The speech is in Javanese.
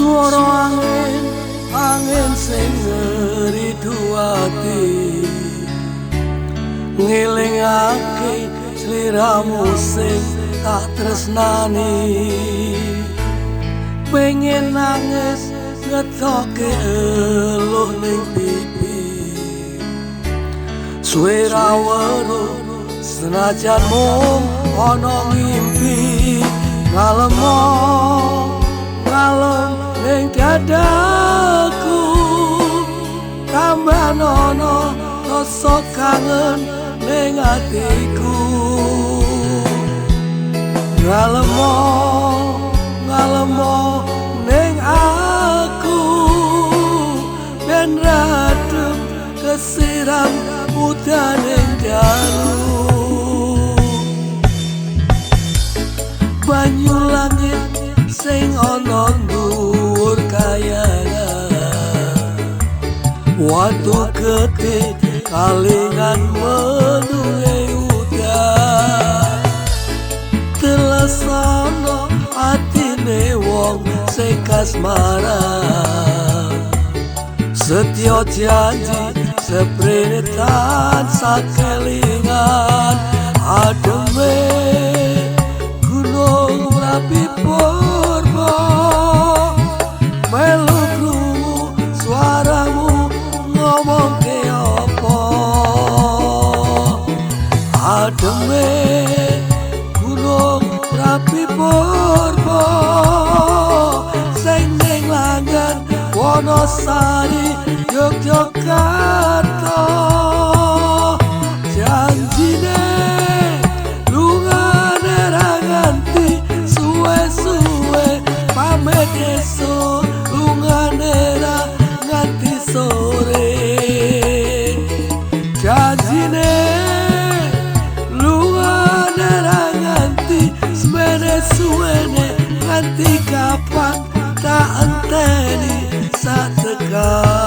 Suara angin, angin sing ngeridu ati, ngelingake sliramu sing tak tresnani. Pengen nangis ngetoke eluh ning pipi, suwe ra weruh senajan mung ana ngimpi. Ngalemo ngalem ning dadaku, tambah nono rasa kangen ning atiku. Ngalemo ngalemo ning aku, ben radem kesiram udan ning dalu. Banyu langit sing ana dhuwur kayangan, watu gede kalingan menunge udan. Telesana atine wong sing kasmaran, setya janji seprene tansah kelingan. Ademe gunung Merapi Purba, melu krungu suaramu ngomong ke apa. Ademe gunung Merapi Purba, sing ning Langgan Wonosari Yogyakarta. Janjine lungane ra nganti suwe-suwe, pamit esuk lungane ra nganti sore. Janjine lungane ra nganti semene suwene, nganti kapan tak enteni sak tekan.